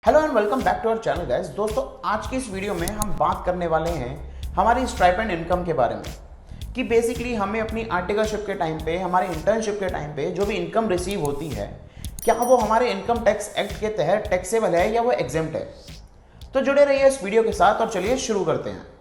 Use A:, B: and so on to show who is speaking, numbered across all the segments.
A: Hello and welcome back to our channel guys. दोस्तों, आज की इस वीडियो में हम बात करने वाले हैं हमारी स्टाइपेंड इनकम के बारे में कि बेसिकली हमें अपनी आर्टिकलशिप के टाइम पे, हमारे इंटर्नशिप के टाइम पे जो भी इनकम रिसीव होती है, क्या वो हमारे इनकम टैक्स एक्ट के तहत टैक्सेबल है या वो एग्जेम्प्ट है। तो जुड़े रहिए इस वीडियो के साथ और चलिए शुरू करते हैं।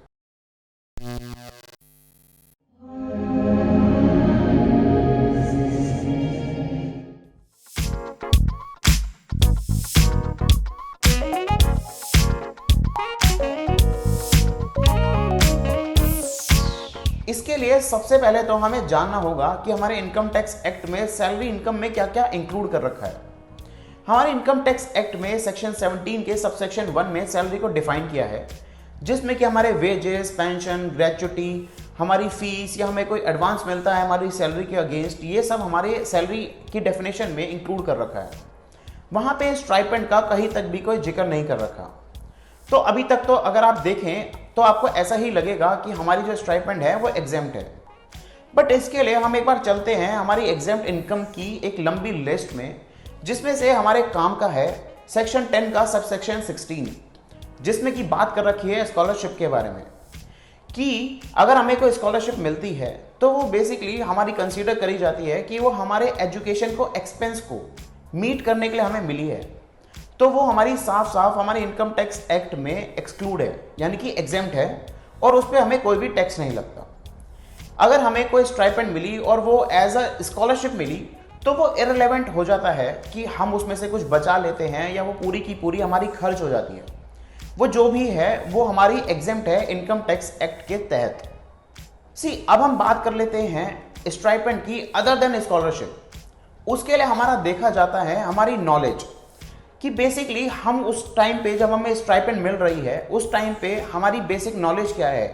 A: इसके लिए सबसे पहले तो हमें जानना होगा कि हमारे इनकम टैक्स एक्ट में सैलरी इनकम में क्या क्या इंक्लूड कर रखा है। हमारे इनकम टैक्स एक्ट में सेक्शन 17 के सबसेक्शन 1 में सैलरी को डिफाइन किया है, जिसमें कि हमारे वेजेस, पेंशन, ग्रेचुटी, हमारी फीस या हमें कोई एडवांस मिलता है हमारी सैलरी के अगेंस्ट, ये सब हमारे सैलरी की डेफिनेशन में इंक्लूड कर रखा है। वहाँ पे स्टाइपेंड का कहीं तक भी कोई जिक्र नहीं कर रखा। तो अभी तक तो अगर आप देखें तो आपको ऐसा ही लगेगा कि हमारी जो स्टाइपेंड है वो एग्जेम्प्ट है। बट इसके लिए हम एक बार चलते हैं हमारी एग्जेम्प्ट इनकम की एक लंबी लिस्ट में, जिसमें से हमारे काम का है सेक्शन 10 का सबसेक्शन 16, जिसमें कि बात कर रखी है स्कॉलरशिप के बारे में कि अगर हमें कोई स्कॉलरशिप मिलती है तो वो बेसिकली हमारी कंसीडर करी जाती है कि वो हमारे एजुकेशन को, एक्सपेंस को मीट करने के लिए हमें मिली है, तो वो हमारी साफ साफ हमारे इनकम टैक्स एक्ट में एक्सक्लूड है, यानी कि एग्जेम्प्ट है और उस पर हमें कोई भी टैक्स नहीं लगता। अगर हमें कोई स्टाइपेंड मिली और वो एज अ स्कॉलरशिप मिली तो वो इररिलेवेंट हो जाता है कि हम उसमें से कुछ बचा लेते हैं या वो पूरी की पूरी हमारी खर्च हो जाती है। वो जो भी है वो हमारी एग्जेम्प्ट है इनकम टैक्स एक्ट के तहत। अब हम बात कर लेते हैं स्टाइपेंड की अदर देन स्कॉलरशिप। उसके लिए हमारा देखा जाता है हमारी नॉलेज कि बेसिकली हम उस टाइम पे जब हमें स्टाइपेंड मिल रही है उस टाइम पे हमारी बेसिक नॉलेज क्या है।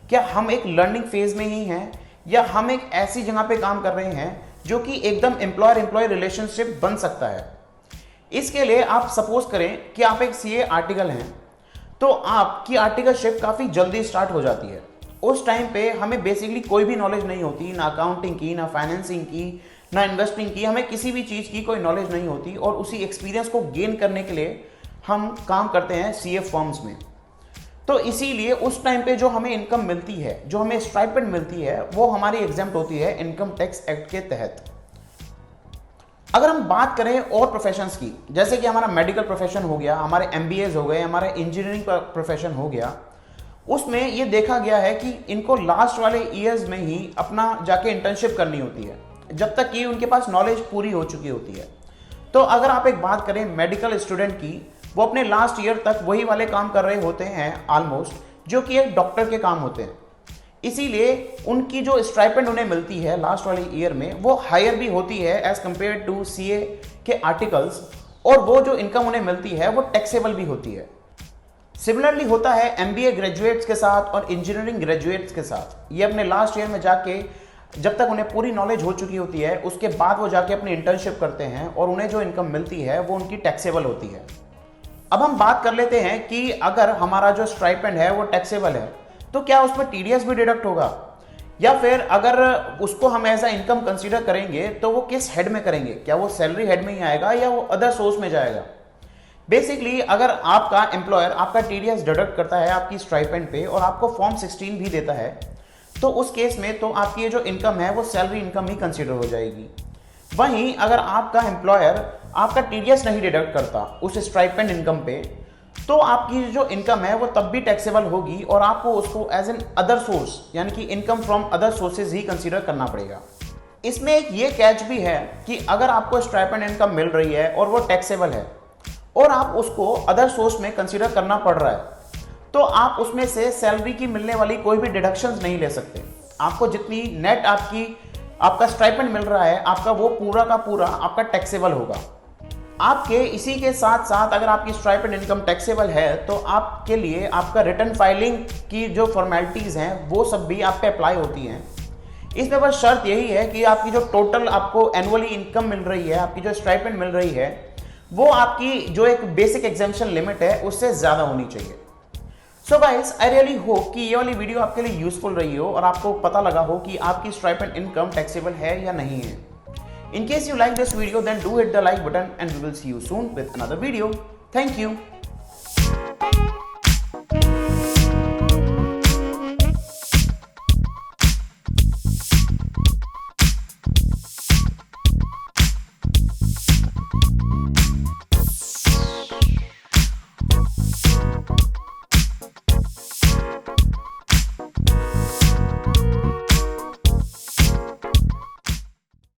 A: क्या हम एक लर्निंग फेज में ही हैं या हम एक ऐसी जगह पे काम कर रहे हैं जो कि एकदम एम्प्लॉयर एम्प्लॉय रिलेशनशिप बन सकता है। इसके लिए आप सपोज करें कि आप एक सीए आर्टिकल हैं, तो आपकी आर्टिकलशिप काफ़ी जल्दी स्टार्ट हो जाती है। उस टाइम पे हमें बेसिकली कोई भी नॉलेज नहीं होती, ना अकाउंटिंग की, ना फाइनेंसिंग की, ना इन्वेस्टिंग की, हमें किसी भी चीज़ की कोई नॉलेज नहीं होती और उसी एक्सपीरियंस को गेन करने के लिए हम काम करते हैं सीए फर्म्स में। तो इसीलिए उस टाइम पे जो हमें इनकम मिलती है, जो हमें स्टाइपेंड मिलती है, वो हमारी एग्जेम्प्ट होती है इनकम टैक्स एक्ट के तहत। अगर हम बात करें और प्रोफेशंस की, जैसे कि हमारा मेडिकल प्रोफेशन हो गया, हमारे एमबीएज हो गए, हमारे इंजीनियरिंग प्रोफेशन हो गया, उसमें ये देखा गया है कि इनको लास्ट वाले ईयर्स में ही अपना जाके इंटर्नशिप करनी होती है, जब तक कि उनके पास नॉलेज पूरी हो चुकी होती है। तो अगर आप एक बात करें मेडिकल स्टूडेंट की, वो अपने लास्ट ईयर तक वही वाले काम कर रहे होते हैं ऑलमोस्ट, जो कि एक डॉक्टर के काम होते हैं। इसीलिए उनकी जो स्टाइपेंड उन्हें मिलती है लास्ट वाले ईयर में वो हायर भी होती है एज कंपेयर टू सीए के आर्टिकल्स, और वो जो इनकम उन्हें मिलती है वो टैक्सेबल भी होती है। सिमिलरली होता है एमबीए ग्रेजुएट्स के साथ और इंजीनियरिंग ग्रेजुएट्स के साथ। ये अपने लास्ट ईयर में जाके, जब तक उन्हें पूरी नॉलेज हो चुकी होती है, उसके बाद वो जाके अपनी इंटर्नशिप करते हैं और उन्हें जो इनकम मिलती है वो उनकी टैक्सेबल होती है। अब हम बात कर लेते हैं कि अगर हमारा जो स्टाइपेंड है वो टैक्सेबल है तो क्या उस पर टीडीएस भी डिडक्ट होगा, या फिर अगर उसको हम ऐसा इनकम कंसीडर करेंगे तो वो किस हेड में करेंगे, क्या वो सैलरी हेड में ही आएगा या वो अदर सोर्स में जाएगा। बेसिकली अगर आपका एम्प्लॉयर आपका टीडीएस डिडक्ट करता है आपकी स्टाइपेंड पे और आपको फॉर्म 16 भी देता है, तो उस केस में तो आपकी ये जो इनकम है वो सैलरी इनकम ही कंसीडर हो जाएगी। वहीं अगर आपका एम्प्लॉयर आपका टीडीएस नहीं डिडक्ट करता उस स्टाइपेंड इनकम पे, तो आपकी जो इनकम है वो तब भी टैक्सेबल होगी और आपको उसको एज एन अदर सोर्स, यानी कि income from other sources he consider करना पड़ेगा। इसमें एक ये कैच भी है कि अगर आपको स्टाइपेंड इनकम मिल रही है और वो टैक्सेबल है और आप उसको अदर सोर्स में कंसीडर करना पड़ रहा है, तो आप उसमें से सैलरी की मिलने वाली कोई भी डिडक्शंस नहीं ले सकते। आपको जितनी नेट आपका स्टाइपेंड मिल रहा है, आपका वो पूरा का पूरा आपका टैक्सेबल होगा। आपके इसी के साथ साथ अगर आपकी स्टाइपेंड इनकम टैक्सेबल है तो आपके लिए आपका रिटर्न फाइलिंग की जो फॉर्मेलिटीज़ हैं वो सब भी आप पे अप्लाई होती हैं। इसमें बस शर्त यही है कि आपकी जो टोटल आपको एनुअली इनकम मिल रही है, आपकी जो स्टाइपेंड मिल रही है, वो आपकी जो एक बेसिक एग्जेम्पशन लिमिट है उससे ज़्यादा होनी चाहिए। So guys, I really hope कि ये वाली वीडियो आपके लिए यूजफुल रही हो और आपको पता लगा हो कि आपकी स्टाइपेंड इनकम टैक्सेबल है या नहीं है। In case you like this video, then do hit the like button and we will see you soon with another video. Thank you.